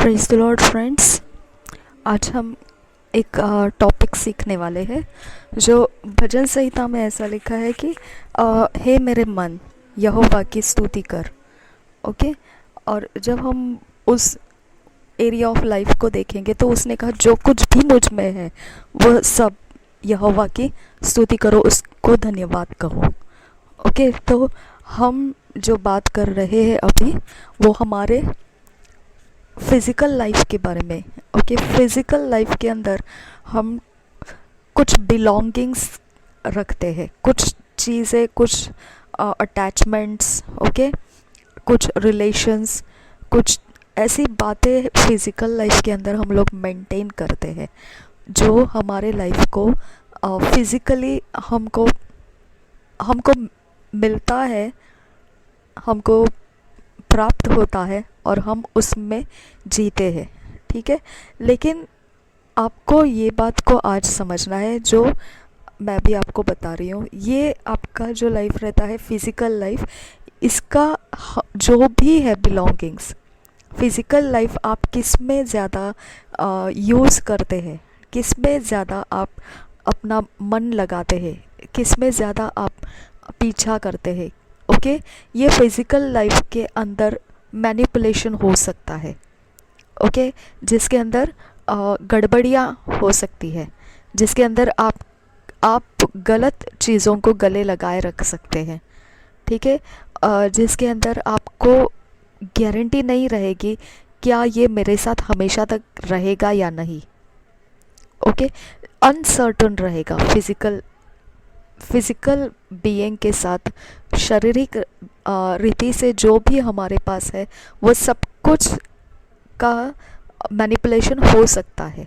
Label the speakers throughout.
Speaker 1: Praise the Lord friends. आज हम एक टॉपिक सीखने वाले हैं जो भजन संहिता में ऐसा लिखा है कि हे मेरे मन यहोवा की स्तुति कर। ओके। और जब हम उस एरिया ऑफ लाइफ को देखेंगे तो उसने कहा जो कुछ भी मुझ में है वह सब यहोवा की स्तुति करो, उसको धन्यवाद कहो। ओके। तो हम जो बात कर रहे हैं अभी वो हमारे फिज़िकल लाइफ के बारे में। ओके। फिज़िकल लाइफ के अंदर हम कुछ बिलोंगिंग्स रखते हैं, कुछ चीज़ें, कुछ अटैचमेंट्स, ओके, कुछ रिलेशंस, कुछ ऐसी बातें फिज़िकल लाइफ के अंदर हम लोग मेंटेन करते हैं जो हमारे लाइफ को फिज़िकली हमको मिलता है, हमको प्राप्त होता है और हम उसमें जीते हैं। ठीक है। लेकिन आपको ये बात को आज समझना है जो मैं भी आपको बता रही हूँ। ये आपका जो लाइफ रहता है फिज़िकल लाइफ, इसका जो भी है बिलोंगिंग्स, फिज़िकल लाइफ आप किस में ज़्यादा यूज़ करते हैं, किस में ज़्यादा आप अपना मन लगाते हैं, किस में ज़्यादा आप पीछा करते हैं। ओके। ये फिज़िकल लाइफ के अंदर मैनिपुलेशन हो सकता है। ओके। जिसके अंदर गड़बड़ियाँ हो सकती है, जिसके अंदर आप गलत चीज़ों को गले लगाए रख सकते हैं। ठीक है। जिसके अंदर आपको गारंटी नहीं रहेगी क्या ये मेरे साथ हमेशा तक रहेगा या नहीं। ओके। अनसर्टन रहेगा फिज़िकल बीइंग के साथ। शारीरिक रीति से जो भी हमारे पास है वो सब कुछ का मैनिपुलेशन हो सकता है।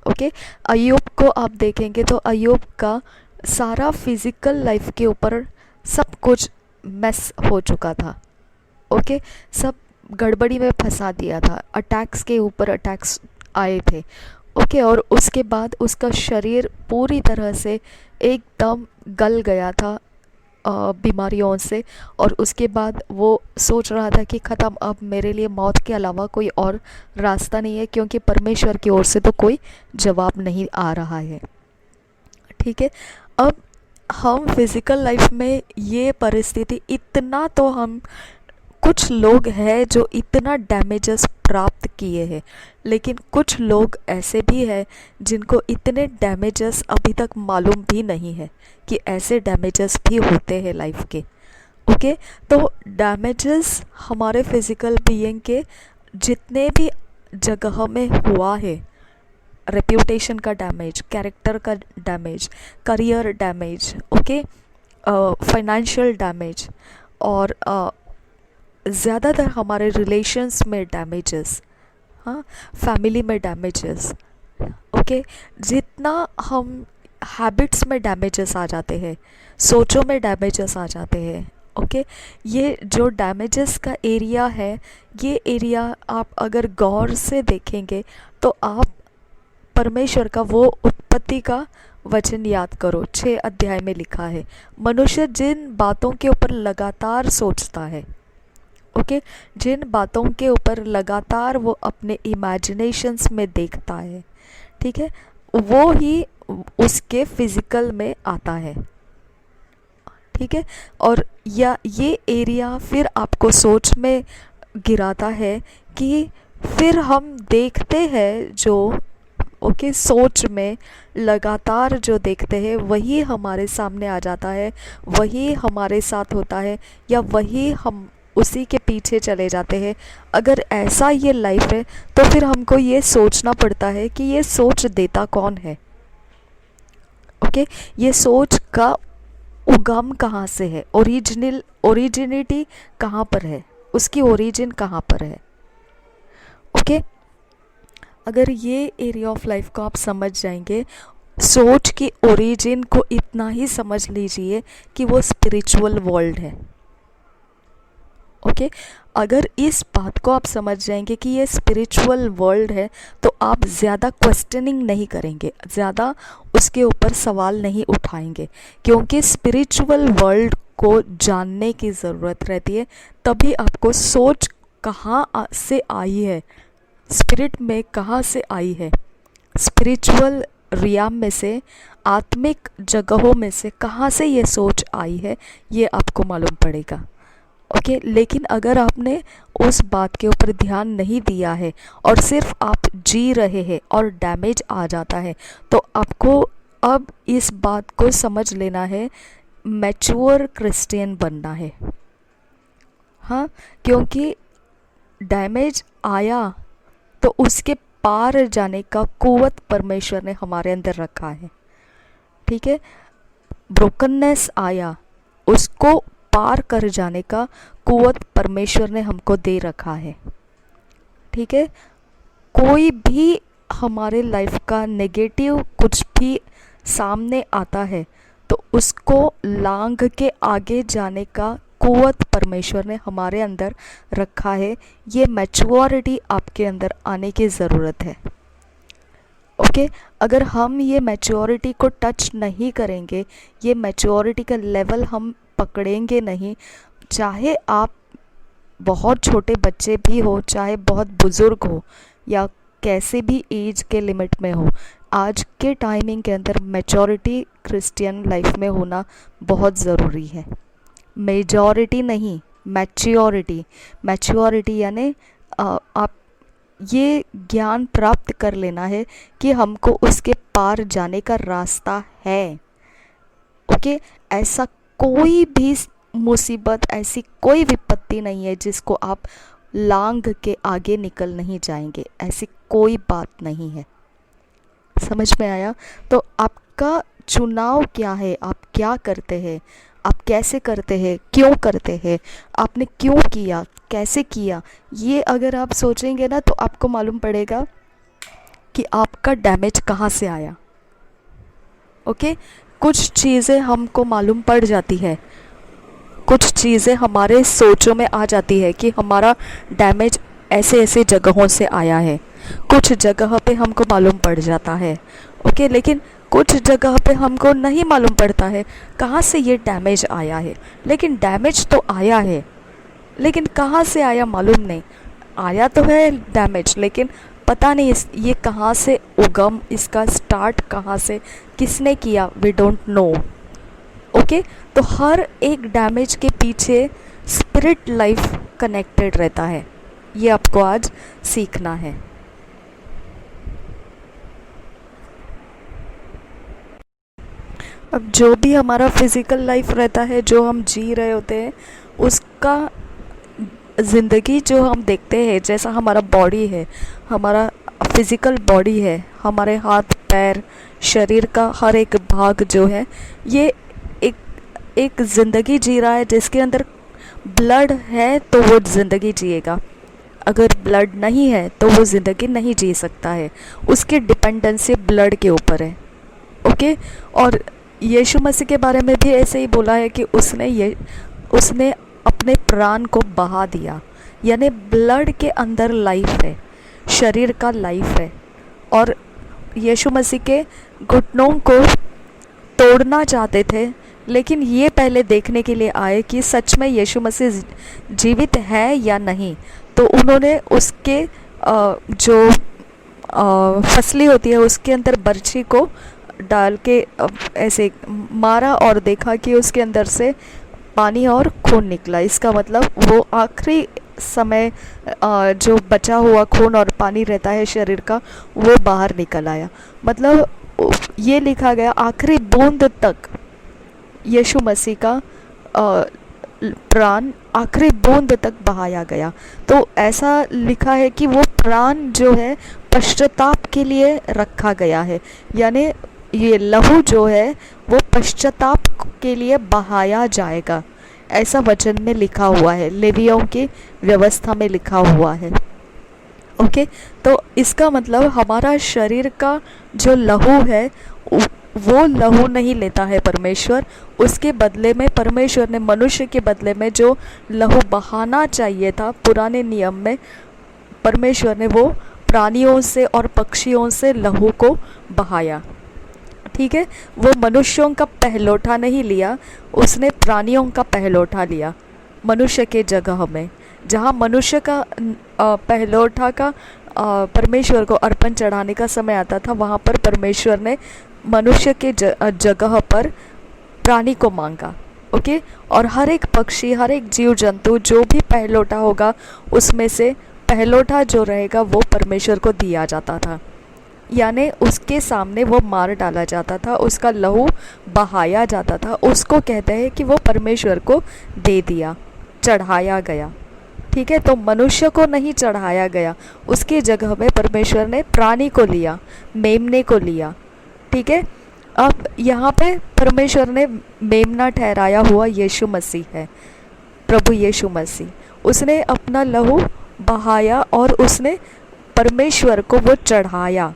Speaker 1: ओके। अय्यूब को आप देखेंगे तो अय्यूब का सारा फिज़िकल लाइफ के ऊपर सब कुछ मेस हो चुका था। ओके। सब गड़बड़ी में फंसा दिया था, अटैक्स के ऊपर अटैक्स आए थे। ओके। और उसके बाद उसका शरीर पूरी तरह से एकदम गल गया था बीमारियों से, और उसके बाद वो सोच रहा था कि ख़त्म, अब मेरे लिए मौत के अलावा कोई और रास्ता नहीं है, क्योंकि परमेश्वर की ओर से तो कोई जवाब नहीं आ रहा है। ठीक है। अब हम फिज़िकल लाइफ में ये परिस्थिति इतना, तो हम कुछ लोग हैं जो इतना डैमेजेस प्राप्त किए हैं, लेकिन कुछ लोग ऐसे भी हैं जिनको इतने डैमेजेस अभी तक मालूम भी नहीं है कि ऐसे डैमेजेस भी होते हैं लाइफ के। ओके। तो डैमेजेस हमारे फिज़िकल बीइंग के जितने भी जगह में हुआ है, रेप्यूटेशन का डैमेज, कैरेक्टर का damage, career damage, okay, financial damage, और ज़्यादातर हमारे रिलेशंस में डैमेजेस, हाँ, फैमिली में डैमेजेस। ओके। जितना हम हैबिट्स में डैमेजेस आ जाते हैं, सोचों में डैमेजेस आ जाते हैं। ओके। ये जो डैमेजेस का एरिया है, ये एरिया आप अगर गौर से देखेंगे तो आप परमेश्वर का वो उत्पत्ति का वचन याद करो, 6 अध्याय में लिखा है, मनुष्य जिन बातों के ऊपर लगातार सोचता है, ओके, जिन बातों के ऊपर लगातार वो अपने इमेजिनेशंस में देखता है, ठीक है, वो ही उसके फिज़िकल में आता है। ठीक है। और या ये एरिया फिर आपको सोच में गिराता है कि फिर हम देखते हैं जो, ओके, सोच में लगातार जो देखते हैं वही हमारे सामने आ जाता है, वही हमारे साथ होता है, या वही हम उसी के पीछे चले जाते हैं। अगर ऐसा ये लाइफ है तो फिर हमको ये सोचना पड़ता है कि ये सोच देता कौन है। ओके। ये सोच का उगम कहाँ से है, ओरिजिनिटी कहाँ पर है, उसकी ओरिजिन कहाँ पर है। ओके। अगर ये एरिया ऑफ लाइफ को आप समझ जाएंगे, सोच की ओरिजिन को इतना ही समझ लीजिए कि वो स्पिरिचुअल वर्ल्ड है। ओके। अगर इस बात को आप समझ जाएंगे कि ये स्पिरिचुअल वर्ल्ड है तो आप ज़्यादा क्वेश्चनिंग नहीं करेंगे, ज़्यादा उसके ऊपर सवाल नहीं उठाएंगे, क्योंकि स्पिरिचुअल वर्ल्ड को जानने की ज़रूरत रहती है। तभी आपको सोच कहाँ से आई है, स्पिरिट में कहाँ से आई है, स्पिरिचुअल रियाम में से, आत्मिक जगहों में से कहाँ से ये सोच आई है, ये आपको मालूम पड़ेगा। ओके, लेकिन अगर आपने उस बात के ऊपर ध्यान नहीं दिया है और सिर्फ आप जी रहे हैं और डैमेज आ जाता है, तो आपको अब इस बात को समझ लेना है, मैच्योर क्रिश्चियन बनना है। हाँ, क्योंकि डैमेज आया तो उसके पार जाने का कुवत परमेश्वर ने हमारे अंदर रखा है। ठीक है, ब्रोकननेस आया, उसको पार कर जाने का कुवत परमेश्वर ने हमको दे रखा है। ठीक है, कोई भी हमारे लाइफ का नेगेटिव कुछ भी सामने आता है तो उसको लांघ के आगे जाने का कुवत परमेश्वर ने हमारे अंदर रखा है। ये मैच्योरिटी आपके अंदर आने की ज़रूरत है। ओके, अगर हम ये मैच्योरिटी को टच नहीं करेंगे, ये मैच्योरिटी का लेवल हम पकड़ेंगे नहीं, चाहे आप बहुत छोटे बच्चे भी हो, चाहे बहुत बुज़ुर्ग हो, या कैसे भी एज के लिमिट में हो, आज के टाइमिंग के अंदर मैच्योरिटी क्रिश्चियन लाइफ में होना बहुत ज़रूरी है। मेजॉरिटी नहीं, मैच्योरिटी। मैच्योरिटी यानी आप ये ज्ञान प्राप्त कर लेना है कि हमको उसके पार जाने का रास्ता है। ओके, ऐसा कोई भी मुसीबत, ऐसी कोई विपत्ति नहीं है जिसको आप लांघ के आगे निकल नहीं जाएंगे, ऐसी कोई बात नहीं है। समझ में आया? तो आपका चुनाव क्या है, आप क्या करते हैं, आप कैसे करते हैं, क्यों करते हैं, आपने क्यों किया, कैसे किया, ये अगर आप सोचेंगे ना तो आपको मालूम पड़ेगा कि आपका डैमेज कहाँ से आया। ओके, कुछ चीज़ें हमको मालूम पड़ जाती है, कुछ चीज़ें हमारे सोचों में आ जाती है कि हमारा डैमेज ऐसे ऐसे जगहों से आया है, कुछ जगह पे हमको मालूम पड़ जाता है। ओके, लेकिन कुछ जगह पे हमको नहीं मालूम पड़ता है कहाँ से ये डैमेज आया है, लेकिन डैमेज तो आया है, लेकिन कहाँ से आया मालूम नहीं। आया तो है डैमेज, लेकिन पता नहीं ये कहाँ से उगम, इसका स्टार्ट कहाँ से, किसने किया, वी डोंट नो। ओके, तो हर एक डैमेज के पीछे स्पिरिट लाइफ कनेक्टेड रहता है, ये आपको आज सीखना है। अब जो भी हमारा फिज़िकल लाइफ रहता है, जो हम जी रहे होते हैं, उसका ज़िंदगी जो हम देखते हैं, जैसा हमारा बॉडी है, हमारा फिज़िकल बॉडी है, हमारे हाथ पैर शरीर का हर एक भाग जो है, ये एक ज़िंदगी जी रहा है जिसके अंदर ब्लड है तो वो ज़िंदगी जिएगा, अगर ब्लड नहीं है तो वो ज़िंदगी नहीं जी सकता है। उसकी डिपेंडेंसी ब्लड के ऊपर है। ओके, और यीशु मसीह के बारे में भी ऐसे ही बोला है कि उसने अपने प्राण को बहा दिया, यानी ब्लड के अंदर लाइफ है, शरीर का लाइफ है। और यीशु मसीह के घुटनों को तोड़ना चाहते थे, लेकिन ये पहले देखने के लिए आए कि सच में यीशु मसीह जीवित है या नहीं। तो उन्होंने उसके जो फसली होती है उसके अंदर बर्छी को डाल के ऐसे मारा और देखा कि उसके अंदर से पानी और खून निकला। इसका मतलब वो आखिरी समय जो बचा हुआ खून और पानी रहता है शरीर का, वो बाहर निकल आया। मतलब ये लिखा गया आखिरी बूंद तक यीशु मसीह का प्राण आखिरी बूंद तक बहाया गया। तो ऐसा लिखा है कि वो प्राण जो है पश्चाताप के लिए रखा गया है, यानी ये लहू जो है वो पश्चाताप के लिए बहाया जाएगा, ऐसा वचन में लिखा हुआ है, लेवियों की व्यवस्था में लिखा हुआ है। ओके, तो इसका मतलब हमारा शरीर का जो लहू है वो लहू नहीं लेता है परमेश्वर, उसके बदले में परमेश्वर ने मनुष्य के बदले में जो लहू बहाना चाहिए था पुराने नियम में, परमेश्वर ने वो प्राणियों से और पक्षियों से लहू को बहाया। ठीक है, वो मनुष्यों का पहलौठा नहीं लिया, उसने प्राणियों का पहलौठा लिया मनुष्य के जगह में। जहाँ मनुष्य का पहलौठा का परमेश्वर को अर्पण चढ़ाने का समय आता था, वहाँ पर परमेश्वर ने मनुष्य के जगह पर प्राणी को मांगा। ओके, और हर एक पक्षी, हर एक जीव जंतु जो भी पहलौठा होगा, उसमें से पहलौठा जो रहेगा वो परमेश्वर को दिया जाता था, यानी उसके सामने वो मार डाला जाता था, उसका लहू बहाया जाता था। उसको कहते हैं कि वो परमेश्वर को दे दिया, चढ़ाया गया। ठीक है, तो मनुष्य को नहीं चढ़ाया गया, उसकी जगह में परमेश्वर ने प्राणी को लिया, मेमने को लिया। ठीक है, अब यहाँ पे परमेश्वर ने मेमना ठहराया हुआ यीशु मसीह है, प्रभु यीशु मसीह। उसने अपना लहू बहाया और उसने परमेश्वर को वो चढ़ाया।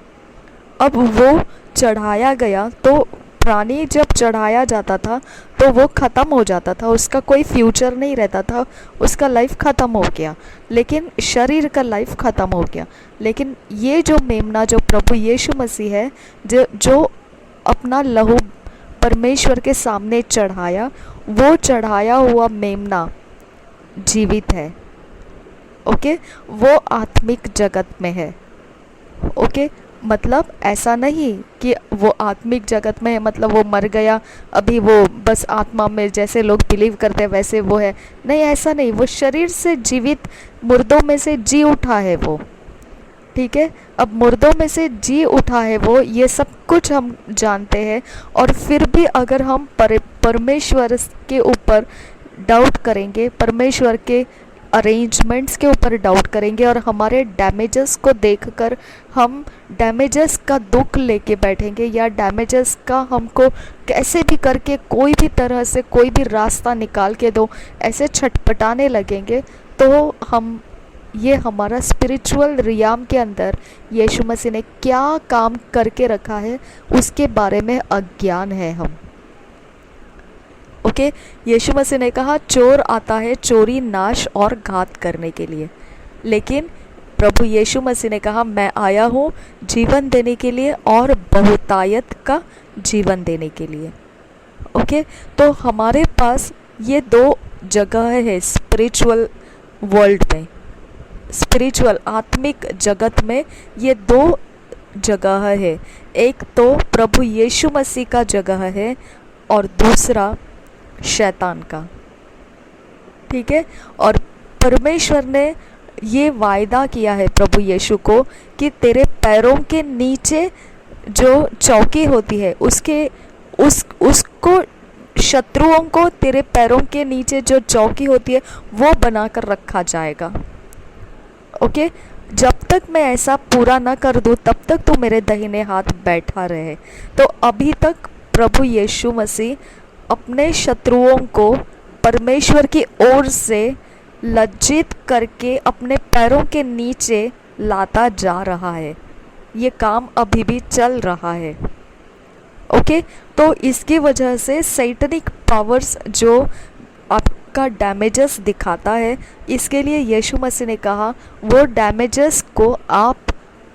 Speaker 1: अब वो चढ़ाया गया तो प्राणी जब चढ़ाया जाता था तो वो ख़त्म हो जाता था, उसका कोई फ्यूचर नहीं रहता था, उसका लाइफ ख़त्म हो गया, लेकिन शरीर का लाइफ ख़त्म हो गया। लेकिन ये जो मेमना, जो प्रभु यीशु मसीह है, जो अपना लहू परमेश्वर के सामने चढ़ाया, वो चढ़ाया हुआ मेमना जीवित है। ओके, वो आत्मिक जगत में है। ओके, मतलब ऐसा नहीं कि वो आत्मिक जगत में है मतलब वो मर गया, अभी वो बस आत्मा में, जैसे लोग बिलीव करते हैं वैसे वो है, नहीं, ऐसा नहीं। वो शरीर से जीवित, मुर्दों में से जी उठा है वो। ठीक है, अब मुर्दों में से जी उठा है वो, ये सब कुछ हम जानते हैं। और फिर भी अगर हम परमेश्वर के ऊपर डाउट करेंगे, परमेश्वर के अरेंजमेंट्स के ऊपर डाउट करेंगे और हमारे डैमेजेस को देखकर हम डैमेजेस का दुख लेके बैठेंगे, या डैमेजेस का हमको कैसे भी करके कोई भी तरह से कोई भी रास्ता निकाल के दो, ऐसे छटपटाने लगेंगे, तो हम ये हमारा स्पिरिचुअल रियाम के अंदर यीशु मसीह ने क्या काम करके रखा है उसके बारे में अज्ञान है हम। ओके, यीशु मसीह ने कहा चोर आता है चोरी, नाश और घात करने के लिए, लेकिन प्रभु यीशु मसीह ने कहा मैं आया हूँ जीवन देने के लिए और बहुतायत का जीवन देने के लिए। ओके, तो हमारे पास ये दो जगह है स्पिरिचुअल वर्ल्ड में, स्पिरिचुअल आत्मिक जगत में ये दो जगह है। एक तो प्रभु यीशु मसीह का जगह है और दूसरा शैतान का। ठीक है, और परमेश्वर ने ये वायदा किया है प्रभु यीशु को कि तेरे पैरों के नीचे जो चौकी होती है उसको शत्रुओं को तेरे पैरों के नीचे जो चौकी होती है वो बनाकर रखा जाएगा। ओके, जब तक मैं ऐसा पूरा ना कर दूँ तब तक तू मेरे दाहिने हाथ बैठा रहे। तो अभी तक प्रभु यीशु मसीह अपने शत्रुओं को परमेश्वर की ओर से लज्जित करके अपने पैरों के नीचे लाता जा रहा है, ये काम अभी भी चल रहा है। ओके, तो इसकी वजह से सैटनिक पावर्स जो आपका डैमेजेस दिखाता है, इसके लिए यीशु मसीह ने कहा वो डैमेजेस को आप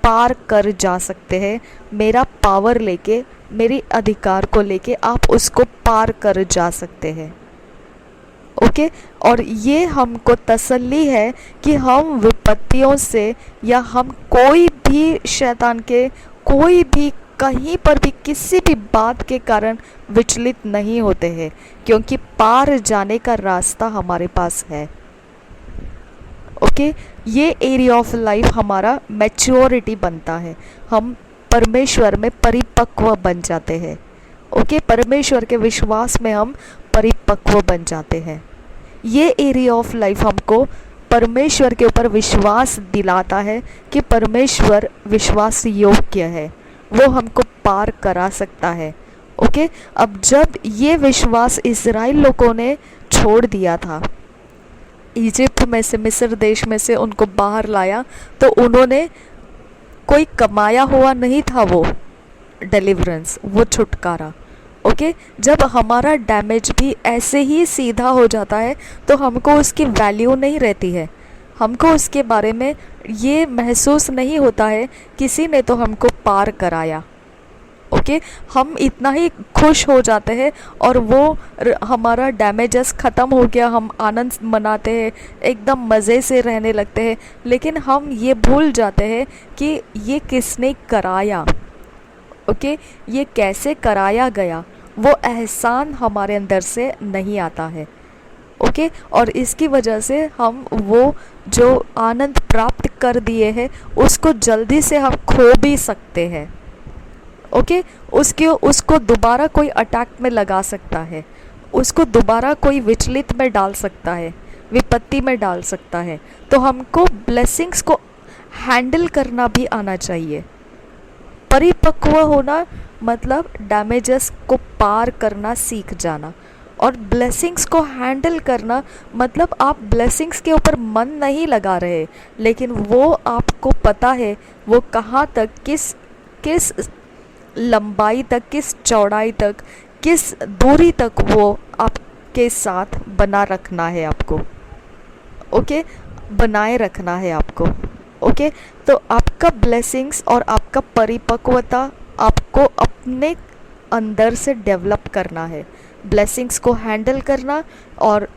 Speaker 1: पार कर जा सकते हैं, मेरा पावर लेके, मेरी अधिकार को लेके आप उसको पार कर जा सकते हैं। ओके, और ये हमको तसल्ली है कि हम विपत्तियों से या हम कोई भी शैतान के कोई भी कहीं पर भी किसी भी बात के कारण विचलित नहीं होते हैं, क्योंकि पार जाने का रास्ता हमारे पास है। ओके, ये एरिया ऑफ लाइफ हमारा मैच्योरिटी बनता है, हम परमेश्वर में परिपक्व बन जाते हैं। ओके, परमेश्वर के विश्वास में हम परिपक्व बन जाते हैं। ये एरिया ऑफ लाइफ हमको परमेश्वर के ऊपर विश्वास दिलाता है कि परमेश्वर विश्वास योग्य है, वो हमको पार करा सकता है। ओके, अब जब ये विश्वास इज़राइल लोगों ने छोड़ दिया था, इजिप्ट में से, मिस्र देश में से उनको बाहर लाया, तो उन्होंने कोई कमाया हुआ नहीं था वो डिलीवरेंस, वो छुटकारा। ओके, जब हमारा डैमेज भी ऐसे ही सीधा हो जाता है तो हमको उसकी वैल्यू नहीं रहती है, हमको उसके बारे में ये महसूस नहीं होता है किसी ने तो हमको पार कराया। ओके हम इतना ही खुश हो जाते हैं और वो हमारा डैमेजेस ख़त्म हो गया, हम आनंद मनाते हैं, एकदम मज़े से रहने लगते हैं, लेकिन हम ये भूल जाते हैं कि ये किसने कराया। ओके ये कैसे कराया गया, वो एहसान हमारे अंदर से नहीं आता है। ओके और इसकी वजह से हम वो जो आनंद प्राप्त कर दिए हैं उसको जल्दी से हम खो भी सकते हैं। ओके उसको दोबारा कोई अटैक में लगा सकता है, उसको दोबारा कोई विचलित में डाल सकता है, विपत्ति में डाल सकता है। तो हमको ब्लेसिंग्स को हैंडल करना भी आना चाहिए। परिपक्व होना मतलब डैमेजेस को पार करना सीख जाना, और ब्लेसिंग्स को हैंडल करना मतलब आप ब्लेसिंग्स के ऊपर मन नहीं लगा रहे, लेकिन वो आपको पता है वो कहाँ तक, किस किस लंबाई तक, किस चौड़ाई तक, किस दूरी तक वो आपके साथ बना रखना है आपको। ओके बनाए रखना है आपको। ओके तो आपका ब्लेसिंग्स और आपका परिपक्वता आपको अपने अंदर से डेवलप करना है। ब्लेसिंग्स को हैंडल करना और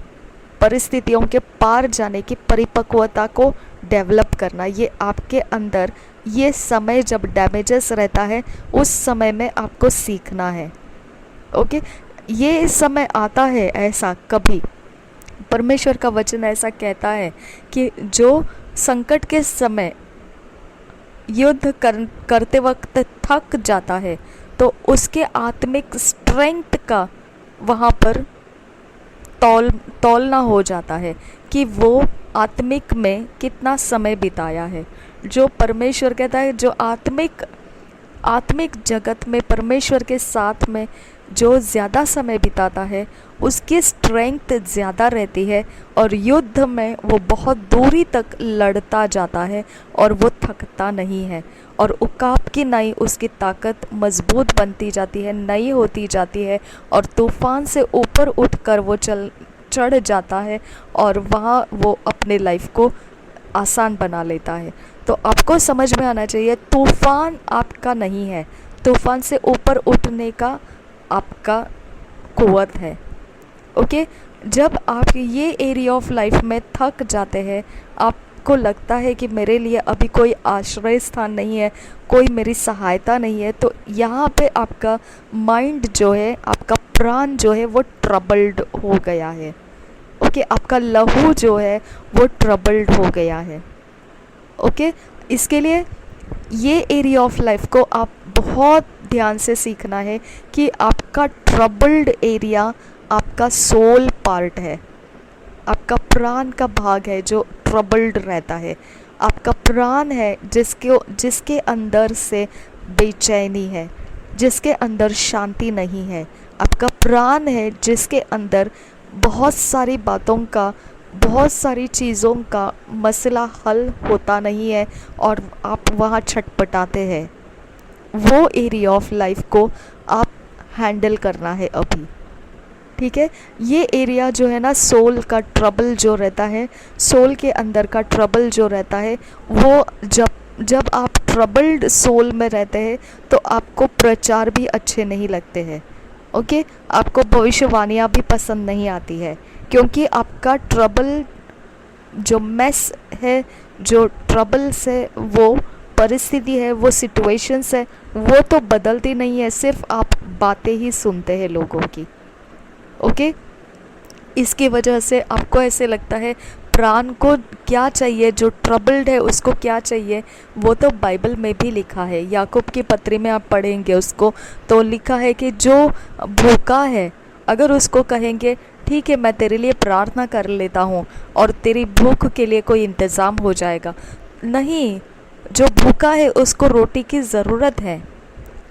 Speaker 1: परिस्थितियों के पार जाने की परिपक्वता को डेवलप करना, ये आपके अंदर, ये समय जब डैमेजेस रहता है उस समय में आपको सीखना है। ओके ये समय आता है ऐसा कभी, परमेश्वर का वचन ऐसा कहता है कि जो संकट के समय युद्ध करते वक्त थक जाता है तो उसके आत्मिक स्ट्रेंथ का वहाँ पर तौलना हो जाता है कि वो आत्मिक में कितना समय बिताया है। जो परमेश्वर कहता है, जो आत्मिक जगत में परमेश्वर के साथ में जो ज़्यादा समय बिताता है उसकी स्ट्रेंथ ज़्यादा रहती है और युद्ध में वो बहुत दूरी तक लड़ता जाता है और वो थकता नहीं है, और उकाब की नई उसकी ताकत मजबूत बनती जाती है, नई होती जाती है, और तूफ़ान से ऊपर उठकर वो चढ़ जाता है और वहाँ वो अपने लाइफ को आसान बना लेता है। तो आपको समझ में आना चाहिए तूफ़ान आपका नहीं है, तूफ़ान से ऊपर उठने का आपका कुव्वत है। ओके जब आप ये एरिया ऑफ लाइफ में थक जाते हैं, आपको लगता है कि मेरे लिए अभी कोई आश्रय स्थान नहीं है, कोई मेरी सहायता नहीं है, तो यहाँ पे आपका माइंड जो है, आपका प्राण जो है वो ट्रबल्ड हो गया है। ओके आपका लहू जो है वो ट्रबल्ड हो गया है। ओके इसके लिए ये एरिया ऑफ लाइफ को आप बहुत ध्यान से सीखना है कि आपका ट्रबल्ड एरिया आपका सोल पार्ट है, आपका प्राण का भाग है जो ट्रबल्ड रहता है। आपका प्राण है जिसके अंदर से बेचैनी है, जिसके अंदर शांति नहीं है। आपका प्राण है जिसके अंदर बहुत सारी बातों का, बहुत सारी चीज़ों का मसला हल होता नहीं है और आप वहाँ छटपटाते हैं। वो एरिया ऑफ लाइफ को आप हैंडल करना है अभी। ठीक है ये एरिया जो है ना, सोल का ट्रबल जो रहता है, सोल के अंदर का ट्रबल जो रहता है, वो जब आप ट्रबल्ड सोल में रहते हैं तो आपको प्रचार भी अच्छे नहीं लगते हैं। ओके आपको भविष्यवाणियाँ भी पसंद नहीं आती है, क्योंकि आपका ट्रबल जो मेस है, जो ट्रबल से वो परिस्थिति है, वो सिचुएशंस है, वो तो बदलती नहीं है, सिर्फ आप बातें ही सुनते हैं लोगों की। ओके इसकी वजह से आपको ऐसे लगता है प्राण को क्या चाहिए, जो ट्रबल्ड है उसको क्या चाहिए। वो तो बाइबल में भी लिखा है, याकूब की पत्री में आप पढ़ेंगे उसको, तो लिखा है कि जो भूखा है अगर उसको कहेंगे ठीक है मैं तेरे लिए प्रार्थना कर लेता हूँ और तेरी भूख के लिए कोई इंतज़ाम हो जाएगा, नहीं, जो भूखा है उसको रोटी की ज़रूरत है।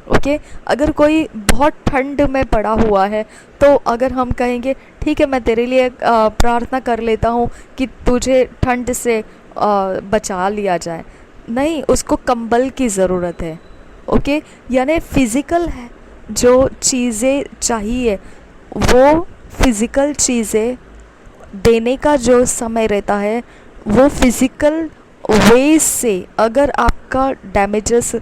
Speaker 1: ओके अगर कोई बहुत ठंड में पड़ा हुआ है तो अगर हम कहेंगे ठीक है मैं तेरे लिए प्रार्थना कर लेता हूँ कि तुझे ठंड से बचा लिया जाए, नहीं, उसको कंबल की ज़रूरत है। ओके यानी फिज़िकल है जो चीज़ें चाहिए, वो फिज़िकल चीज़ें देने का जो समय रहता है वो फिज़िकल वेज से, अगर आपका डैमेजेस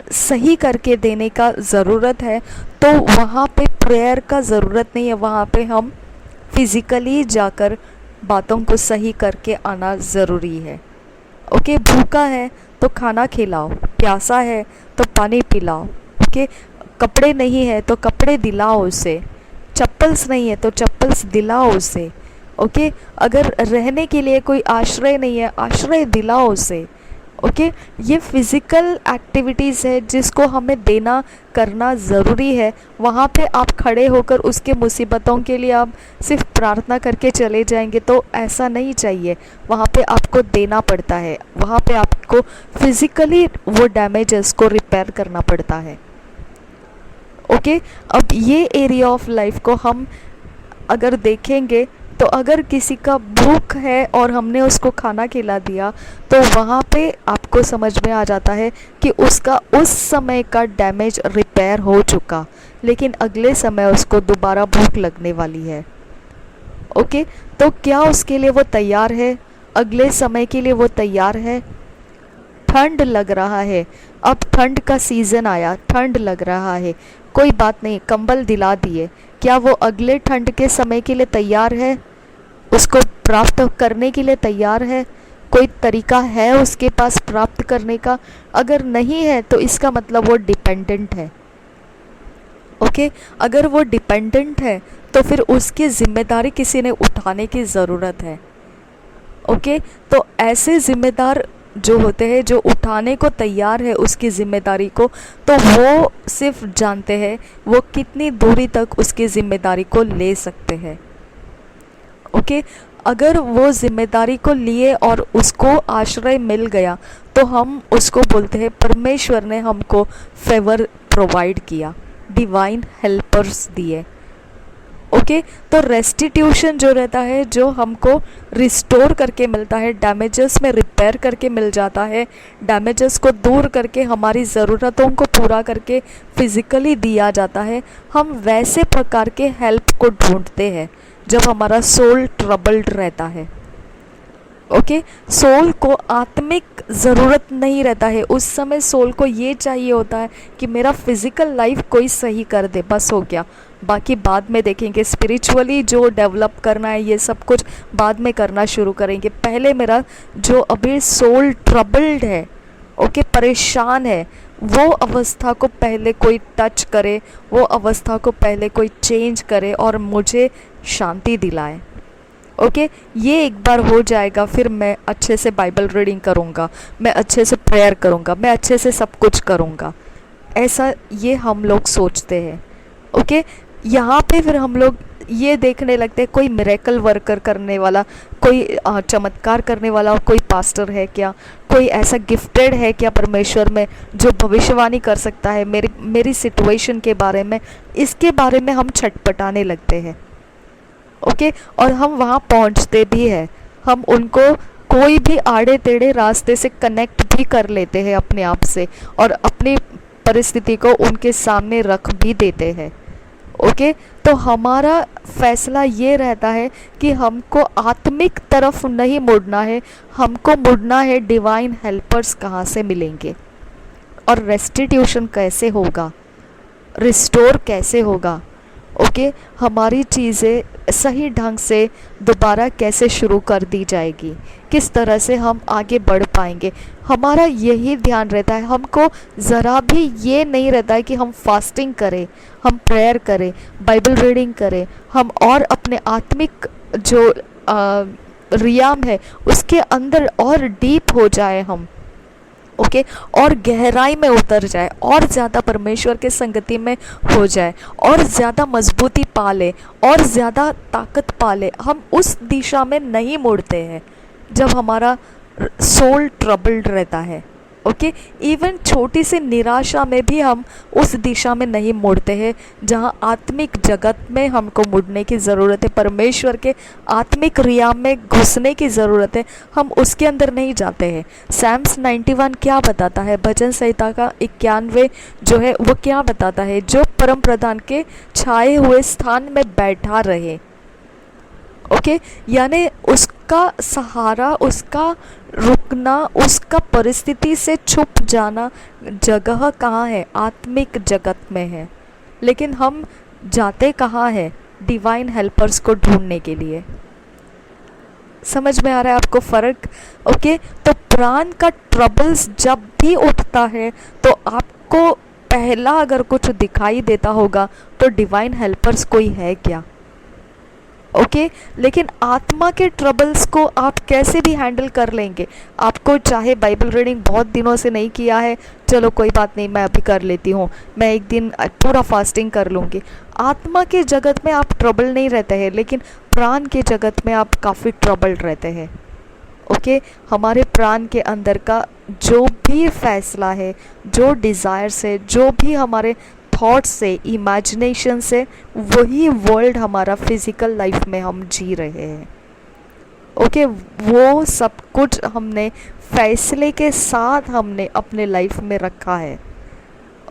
Speaker 1: सही करके देने का ज़रूरत है, तो वहाँ पे प्रेयर का ज़रूरत नहीं है, वहाँ पे हम फिज़िकली जाकर बातों को सही करके आना ज़रूरी है। ओके, भूखा है तो खाना खिलाओ, प्यासा है तो पानी पिलाओ। ओके, कपड़े नहीं है तो कपड़े दिलाओ उसे, चप्पल्स नहीं है तो चप्पल्स दिलाओ उसे। ओके, अगर रहने के लिए कोई आश्रय नहीं है, आश्रय दिलाओ उसे। ओके, ये फिज़िकल एक्टिविटीज़ है जिसको हमें देना करना ज़रूरी है। वहाँ पे आप खड़े होकर उसके मुसीबतों के लिए आप सिर्फ प्रार्थना करके चले जाएंगे तो ऐसा नहीं चाहिए। वहाँ पे आपको देना पड़ता है, वहाँ पे आपको फिज़िकली वो डैमेजेस को रिपेयर करना पड़ता है। ओके, अब ये एरिया ऑफ लाइफ को हम अगर देखेंगे तो अगर किसी का भूख है और हमने उसको खाना खिला दिया तो वहाँ पे आपको समझ में आ जाता है कि उसका उस समय का डैमेज रिपेयर हो चुका, लेकिन अगले समय उसको दोबारा भूख लगने वाली है। ओके, तो क्या उसके लिए वो तैयार है? अगले समय के लिए वो तैयार है? ठंड लग रहा है, अब ठंड का सीज़न आया, ठंड लग रहा है, कोई बात नहीं, कंबल दिला दिए। क्या वो अगले ठंड के समय के लिए तैयार है? उसको प्राप्त करने के लिए तैयार है? कोई तरीका है उसके पास प्राप्त करने का? अगर नहीं है तो इसका मतलब वो डिपेंडेंट है। ओके, अगर वो डिपेंडेंट है तो फिर उसकी जिम्मेदारी किसी ने उठाने की ज़रूरत है। ओके, तो ऐसे ज़िम्मेदार जो होते हैं, जो उठाने को तैयार है उसकी ज़िम्मेदारी को, तो वो सिर्फ जानते हैं वो कितनी दूरी तक उसकी ज़िम्मेदारी को ले सकते हैं। ओके, अगर वो ज़िम्मेदारी को लिए और उसको आश्रय मिल गया तो हम उसको बोलते हैं परमेश्वर ने हमको फेवर प्रोवाइड किया, डिवाइन हेल्पर्स दिए। ओके, तो रेस्टिट्यूशन जो रहता है, जो हमको रिस्टोर करके मिलता है, डैमेजेस में रिपेयर करके मिल जाता है, डैमेजेस को दूर करके हमारी ज़रूरतों को पूरा करके फिज़िकली दिया जाता है, हम वैसे प्रकार के हेल्प को ढूंढते हैं जब हमारा सोल ट्रबल्ड रहता है। ओके, सोल को आत्मिक ज़रूरत नहीं रहता है, उस समय सोल को ये चाहिए होता है कि मेरा फिज़िकल लाइफ कोई सही कर दे, बस हो गया, बाकी बाद में देखेंगे। स्पिरिचुअली जो डेवलप करना है ये सब कुछ बाद में करना शुरू करेंगे, पहले मेरा जो अभी सोल ट्रबल्ड है, ओके, परेशान है, वो अवस्था को पहले कोई टच करे, वो अवस्था को पहले कोई चेंज करे और मुझे शांति दिलाए। ओके, ये एक बार हो जाएगा, फिर मैं अच्छे से बाइबल रीडिंग करूँगा, मैं अच्छे से प्रेयर करूँगा, मैं अच्छे से सब कुछ करूँगा, ऐसा ये हम लोग सोचते हैं। ओके, यहाँ पे फिर हम लोग ये देखने लगते हैं कोई मिरेकल वर्कर करने वाला, कोई चमत्कार करने वाला कोई पास्टर है क्या, कोई ऐसा गिफ्टेड है क्या परमेश्वर में जो भविष्यवाणी कर सकता है मेरी सिचुएशन के बारे में, इसके बारे में हम छटपटाने लगते हैं। ओके, और हम वहाँ पहुँचते भी हैं, हम उनको कोई भी आड़े टेढ़े रास्ते से कनेक्ट भी कर लेते हैं अपने आप से और अपनी परिस्थिति को उनके सामने रख भी देते हैं। ओके, तो हमारा फैसला ये रहता है कि हमको आत्मिक तरफ नहीं मुड़ना है, हमको मुड़ना है डिवाइन हेल्पर्स कहाँ से मिलेंगे और रेस्टिट्यूशन कैसे होगा, रिस्टोर कैसे होगा। ओके, हमारी चीज़ें सही ढंग से दोबारा कैसे शुरू कर दी जाएगी, किस तरह से हम आगे बढ़ पाएंगे, हमारा यही ध्यान रहता है। हमको ज़रा भी ये नहीं रहता है कि हम फास्टिंग करें, हम प्रेयर करें, बाइबल रीडिंग करें, हम और अपने आत्मिक जो रियाम है उसके अंदर और डीप हो जाए हम। ओके, और गहराई में उतर जाए, और ज़्यादा परमेश्वर के संगति में हो जाए, और ज़्यादा मजबूती पा ले, और ज़्यादा ताकत पा ले, हम उस दिशा में नहीं मुड़ते हैं जब हमारा सोल ट्रबल्ड रहता है। ओके, इवन छोटी सी निराशा में भी हम उस दिशा में नहीं मुड़ते हैं जहाँ आत्मिक जगत में हमको मुड़ने की ज़रूरत है, परमेश्वर के आत्मिक रियाम में घुसने की ज़रूरत है, हम उसके अंदर नहीं जाते हैं। सैम्स 91 क्या बताता है, भजन संहिता का 91 जो है वो क्या बताता है, जो परम प्रधान के छाए हुए स्थान में बैठा रहे। ओके, यानी उसका सहारा, उसका रुकना, उसका परिस्थिति से छुप जाना जगह कहाँ है? आत्मिक जगत में है। लेकिन हम जाते कहाँ हैं? डिवाइन हेल्पर्स को ढूंढने के लिए। समझ में आ रहा है आपको फ़र्क? ओके, तो प्राण का ट्रबल्स जब भी उठता है तो आपको पहला अगर कुछ दिखाई देता होगा तो डिवाइन हेल्पर्स कोई है क्या? ओके, लेकिन आत्मा के ट्रबल्स को आप कैसे भी हैंडल कर लेंगे। आपको चाहे बाइबल रीडिंग बहुत दिनों से नहीं किया है, चलो कोई बात नहीं, मैं अभी कर लेती हूँ, मैं एक दिन पूरा फास्टिंग कर लूँगी। आत्मा के जगत में आप ट्रबल नहीं रहते हैं, लेकिन प्राण के जगत में आप काफ़ी ट्रबल्ड रहते हैं। ओके, हमारे प्राण के अंदर का जो भी फैसला है, जो डिज़ायर्स है, जो भी हमारे थॉट्स से, इमेजिनेशन से, वही वर्ल्ड हमारा फिजिकल लाइफ में हम जी रहे हैं। ओके, वो सब कुछ हमने फैसले के साथ हमने अपने लाइफ में रखा है।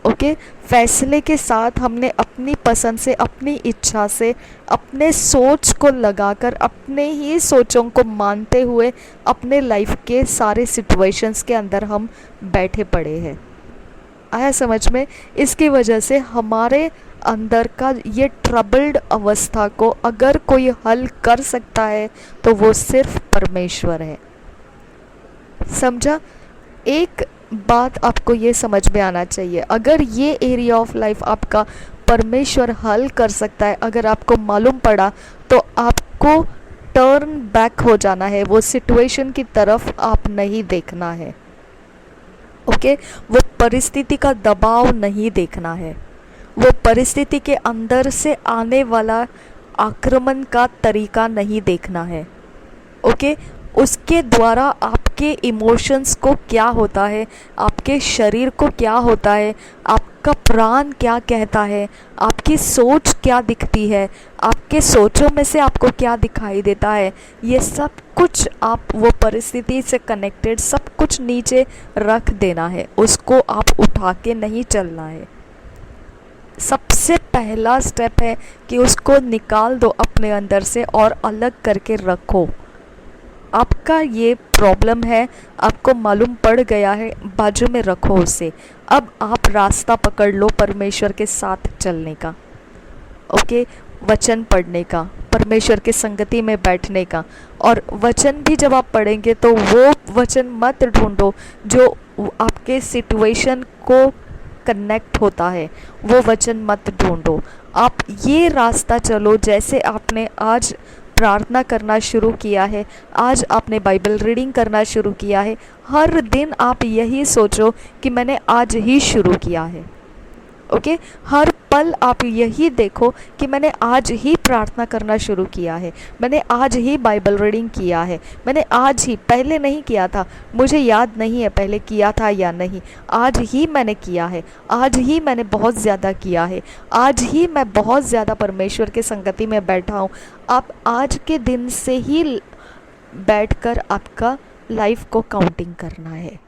Speaker 1: ओके, फैसले के साथ हमने अपनी पसंद से, अपनी इच्छा से, अपने सोच को लगाकर, अपने ही सोचों को मानते हुए अपने लाइफ के सारे सिचुएशंस के अंदर हम बैठे पड़े हैं। आया समझ में? इसकी वजह से हमारे अंदर का ये ट्रबल्ड अवस्था को अगर कोई हल कर सकता है तो वो सिर्फ परमेश्वर है। समझा? एक बात आपको ये समझ में आना चाहिए, अगर ये एरिया ऑफ लाइफ आपका परमेश्वर हल कर सकता है, अगर आपको मालूम पड़ा, तो आपको टर्न बैक हो जाना है, वो सिचुएशन की तरफ आप नहीं देखना है। ओके, वो परिस्थिति का दबाव नहीं देखना है, वो परिस्थिति के अंदर से आने वाला आक्रमण का तरीका नहीं देखना है। ओके, उसके द्वारा आपके इमोशंस को क्या होता है, आपके शरीर को क्या होता है, आपका प्राण क्या कहता है, आपकी सोच क्या दिखती है, आपके सोचों में से आपको क्या दिखाई देता है, ये सब कुछ आप वो परिस्थिति से कनेक्टेड सब कुछ नीचे रख देना है, उसको आप उठा के नहीं चलना है। सबसे पहला स्टेप है कि उसको निकाल दो अपने अंदर से और अलग करके रखो। आपका ये प्रॉब्लम है, आपको मालूम पड़ गया है, बाजू में रखो उसे। अब आप रास्ता पकड़ लो परमेश्वर के साथ चलने का। ओके, वचन पढ़ने का, परमेश्वर के संगति में बैठने का। और वचन भी जब आप पढ़ेंगे तो वो वचन मत ढूंढो जो आपके सिचुएशन को कनेक्ट होता है, वो वचन मत ढूंढो। आप ये रास्ता चलो, जैसे आपने आज प्रार्थना करना शुरू किया है, आज आपने बाइबल रीडिंग करना शुरू किया है, हर दिन आप यही सोचो कि मैंने आज ही शुरू किया है। ओके, हर पल आप यही देखो कि मैंने आज ही प्रार्थना करना शुरू किया है, मैंने आज ही बाइबल रीडिंग किया है, मैंने आज ही, पहले नहीं किया था, मुझे याद नहीं है पहले किया था या नहीं, आज ही मैंने किया है, आज ही मैंने बहुत ज़्यादा किया है, आज ही मैं बहुत ज़्यादा परमेश्वर के संगति में बैठा हूँ। आप आज के दिन से ही बैठकर आपका लाइफ को काउंटिंग करना है।